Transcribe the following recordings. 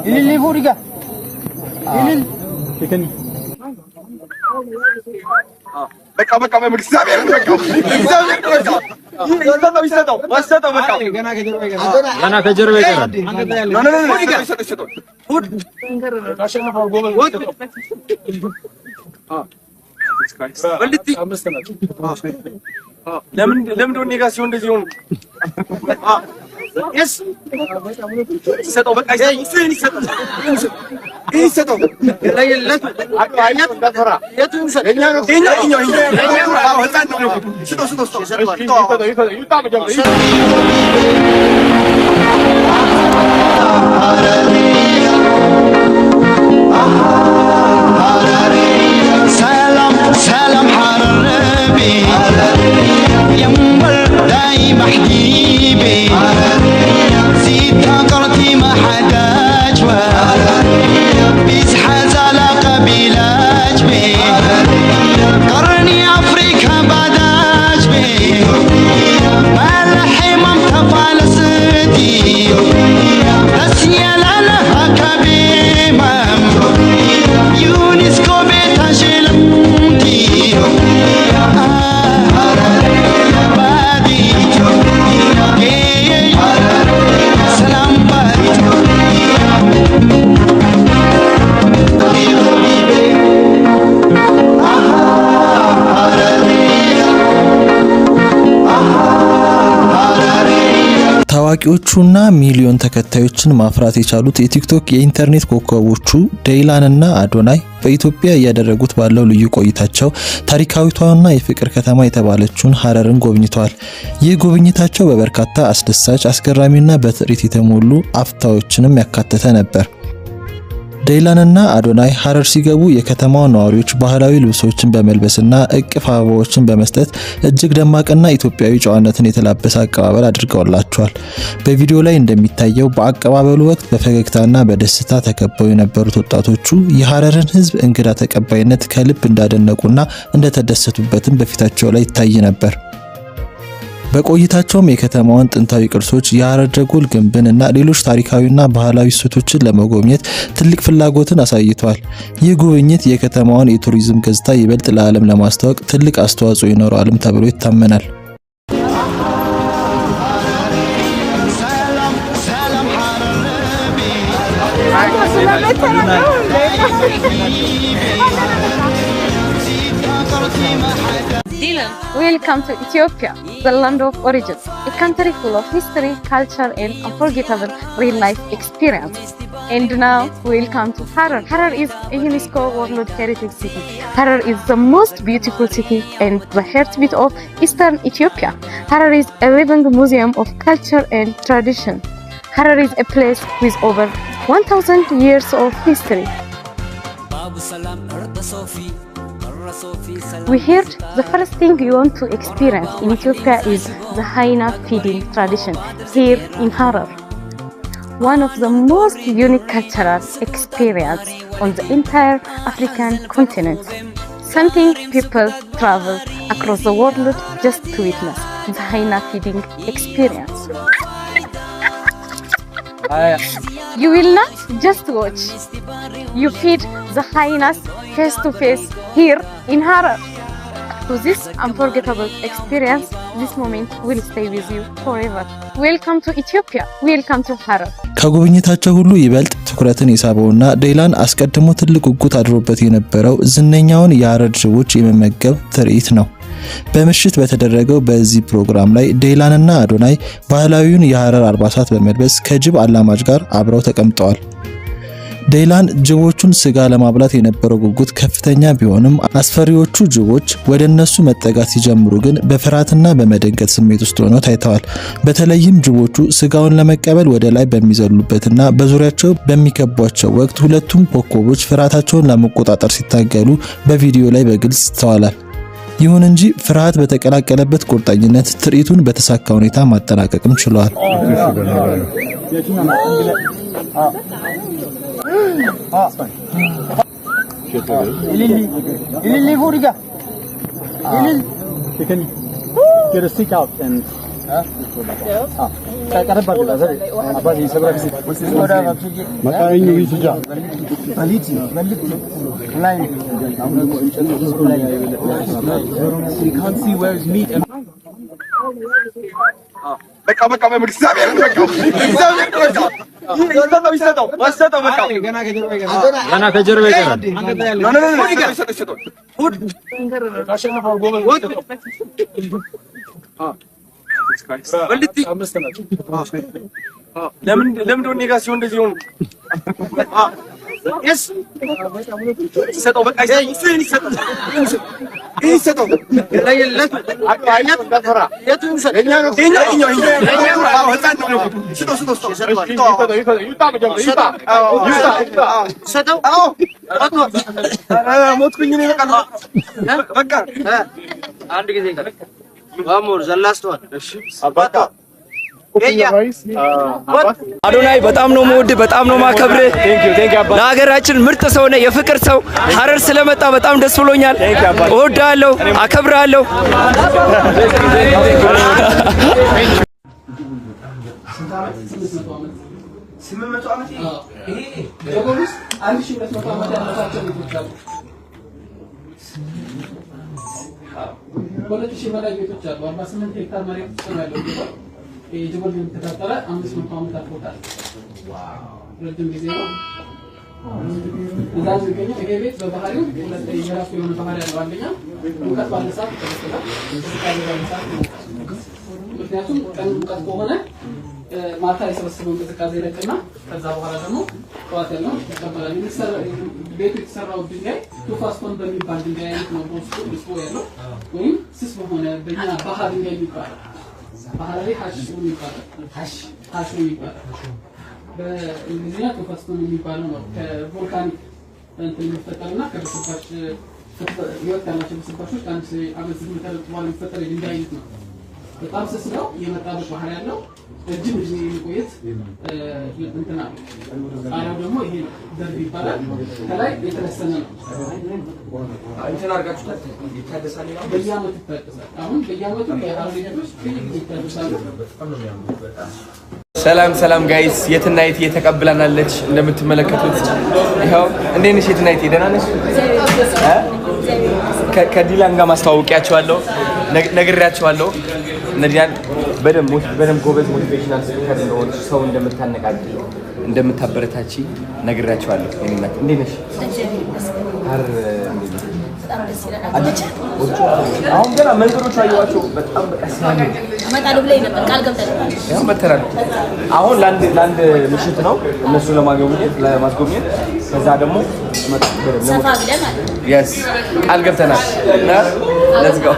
اللي فوريكا በቃ እግዚአብሔር ገና ከጀርባ ይቀራል። ለምን ወኔ ጋር ሲሆን እንደዚህ ሆነ? Yes. Settle back. I say settle. Settle. Salam, salam Harabi. Yambal daim habibi. ታዋቂዎቹና ሚሊዮን ተከታዮችን ማፍራት የቻሉት የቲክቶክ የኢንተርኔት ኮከቦቹ ዴይላን እና አዶናይ በኢትዮጵያ እያደረጉት ባለው ልዩ ቆይታቸው ታሪካዊቷና የፍቅር ከተማ የተባለችውን ሐረርን ጎብኝተዋል። ይህ ጉብኝታቸው በበርካታ አስደሳች፣ አስገራሚና በትርኢት የተሞሉ አፍታዎችንም ያካተተ ነበር። ዴይላንና አዶናይ ሐረር ሲገቡ የከተማው ነዋሪዎች ባህላዊ ልብሶችን በመልበስና እቅፍ አበባዎችን በመስጠት እጅግ ደማቅና ኢትዮጵያዊ ጨዋነትን የተላበሰ አቀባበል አድርገውላቸዋል። በቪዲዮ ላይ እንደሚታየው በአቀባበሉ ወቅት በፈገግታና በደስታ ተከበው የነበሩት ወጣቶቹ የሐረርን ሕዝብ እንግዳ ተቀባይነት ከልብ እንዳደነቁና እንደተደሰቱበትም በፊታቸው ላይ ይታይ ነበር። በቆይታቸውም የከተማዋን ጥንታዊ ቅርሶች፣ የሐረር ጀጎል ግንብን እና ሌሎች ታሪካዊና ባህላዊ እሴቶችን ለመጎብኘት ትልቅ ፍላጎትን አሳይተዋል። ይህ ጉብኝት የከተማዋን የቱሪዝም ገጽታ ይበልጥ ለዓለም ለማስተዋወቅ ትልቅ አስተዋጽኦ ይኖረዋልም ተብሎ ይታመናል። Welcome to Ethiopia, the land of origins, a country full of history, culture and unforgettable real-life experiences. And now, welcome to Harar. Harar is a UNESCO World Heritage City. Harar is the most beautiful city and the heartbeat of Eastern Ethiopia. Harar is a living museum of culture and tradition. Harar is a place with over 1,000 years of history. We heard the first thing you want to experience in Ethiopia is the hyena feeding tradition here in Harar. One of the most unique cultural experience on the entire African continent. Something people travel across the world just to witness the hyena feeding experience. You will not just watch. You feed the hyenas face to face here in Harar. To this unforgettable experience, this moment will stay with you forever. Welcome to Ethiopia. Welcome to Harar. ከጉብኝታቸው ሁሉ ይበልጥ ትኩረትን የሳበውና ዴይላን አስቀድሞ ትልቅ ጉጉት አድሮበት የነበረው ዝነኛውን የሐረር ጅቦች የመመገብ ትርኢት ነው። በምሽት በተደረገው በዚህ ፕሮግራም ላይ ዴይላንና አዶናይ ባህላዊውን የሐረር አልባሳት በመልበስ ከጅብ አላማጅ ጋር አብረው ተቀምጠዋል። ዴይላን ጅቦቹን ስጋ ለማብላት የነበረው ጉጉት ከፍተኛ ቢሆንም አስፈሪዎቹ ጅቦች ወደ እነሱ መጠጋት ሲጀምሩ ግን በፍርሃትና በመደንገጥ ስሜት ውስጥ ሆነው ታይተዋል። በተለይም ጅቦቹ ስጋውን ለመቀበል ወደ ላይ በሚዘሉበትና በዙሪያቸው በሚከቧቸው ወቅት ሁለቱም ኮከቦች ፍርሃታቸውን ለመቆጣጠር ሲታገሉ በቪዲዮ ላይ በግልጽ ይስተዋላል። ይሁን እንጂ ፍርሃት በተቀላቀለበት ቁርጠኝነት ትርኢቱን በተሳካ ሁኔታ ማጠናቀቅም ችለዋል። اللي فوريكا You can get a stick out and ቀረብ አድርጋ ዘር አባዚ ሰብራክ መቃኝ ይስጃ ባሊቲ መልቲ ላይ you can't see where is meat and በቃ እግዚአብሔር ይሰጠው በቃ ገና ከጀርባ ይቀራል ለምን እንደሆነ ጋር ሲሆን እንደዚህ ሆነ Yes. Settle. But I say settle. Settle. Vamos, the last one. አዶናይ በጣም ነው የምወድ በጣም ነው ማከብር ለሀገራችን ምርጥ ሰው ነህ የፍቅር ሰው ሐረር ስለመጣ በጣም ደስ ብሎኛል እወዳለሁ አከብራለሁ ሁለት ሺህ በላይ ቤቶች አሉ 48 ሄክታር መሬት ነው ያለው የጅቡል ተካተለ 500 ዓመት አልፎታል ዋው ረጅም ጊዜ ነው እዛው የሚገኘው ይሄ ቤት በባህሪው ሁለት የራሱ የሆነ ባህሪ ያለው አንደኛ ሙቀት ባለሳት ተከተለ ምክንያቱም ቀን ሙቀት ከሆነ ማታ የሰበሰበው እንቅስቃሴ ይለቅና ከዛ በኋላ ደግሞ ጠዋት ያለው ይቀበላል ቤቱ የተሰራው ድንጋይ ቱፋስቶን በሚባል ድንጋይ አይነት ነው ውስጡ ያለው ወይም ስስ በሆነ በእኛ ባህር ድንጋይ ይባላል ባህር ላይ ሀሽ ይባላል በእንግሊዝኛ ቱፋስቶን የሚባለው ነው ከቮልካኒክ እንትን የሚፈጠርና ከብስባሽ ህይወት ያላቸው ብስባሾች አንድ አመት ዝምተር በኋላ የሚፈጠር የድንጋይ አይነት ነው በጣም ስስ ነው የመጣበት ባህር ያለው እጅግ ጊዜ የሚቆየት እንትና ጣሪያው ደግሞ ይሄ ደርብ ይባላል ከላይ የተለሰነ ነው እንትን አርጋችሁ ይታደሳል በየአመቱ ይታደሳል አሁን በየአመቱ የሐረር ልጆች ይታደሳሉ ሰላም ጋይስ የትናይት እየተቀበላናለች እንደምትመለከቱት ይሄው እንዴት ነሽ የትናይት ደህና ነሽ ከዲላን ጋር ማስተዋወቂያቸዋለሁ ነግሬያቸዋለሁ ነዲያን በደም ጎበዝ ሞቲቬሽናል ስፒከር እንደሆነ ሰው እንደምታነቃቂ እንደምታበረታቺ ነግሬያቸዋለሁ እኔናት እንዴት ነሽ ሐረር በጣም ደስ ይላል አሁን ገና መንገዶቹ አየዋቸው በጣም በቀሳኝ አመጣሉ ብለኝ ነበር ቃል ገብተናል ያው መተራል አሁን ላንድ ምሽት ነው እነሱ ለማስጎብኘት ከዛ ደግሞ ሰፋ ብለን ማለት yes ቃል ገብተናል let's go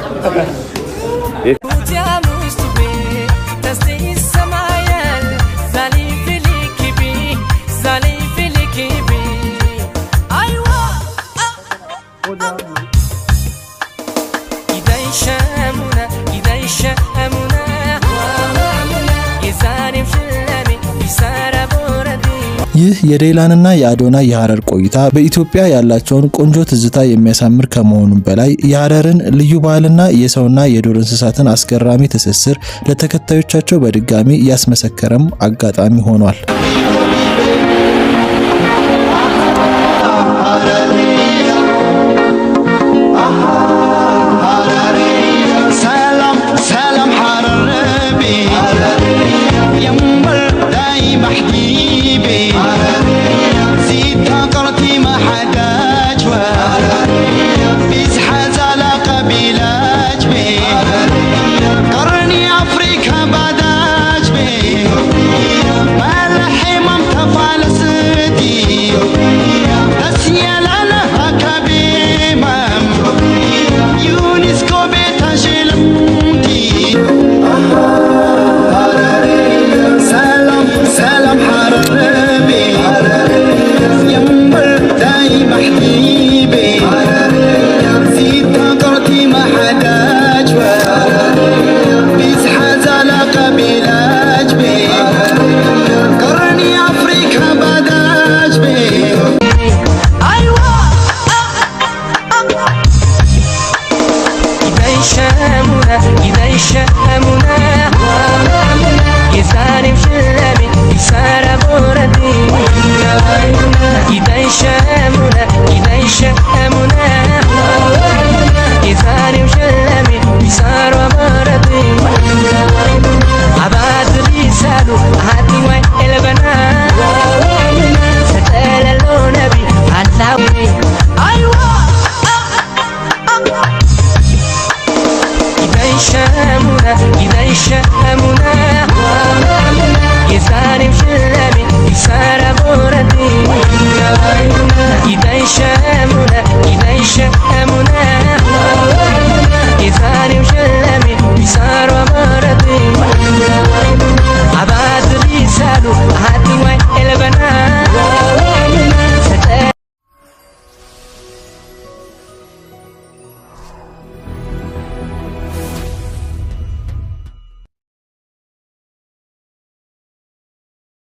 ይህ የዴላንና የአዶናይ የሐረር ቆይታ በኢትዮጵያ ያላቸውን ቆንጆ ትዝታ የሚያሳምር ከመሆኑም በላይ የሐረርን ልዩ ባህልና የሰውና የዱር እንስሳትን አስገራሚ ትስስር ለተከታዮቻቸው በድጋሚ ያስመሰከረም አጋጣሚ ሆኗል። قرني أفريقيا بعداج بي ما لحم يشامونا إذا يشامونا يزاني مشلمي يسارة بوردي إذا يشامونا إذا يشامونا يزاني مشلمي يسارة بوردي عباد رسالو هاتي وين البنات ستال اللونبي علاوي أيوة إذا يشامونا إذا يشامونا يزاني مشلمي يسارة بوردي إذا يشامونا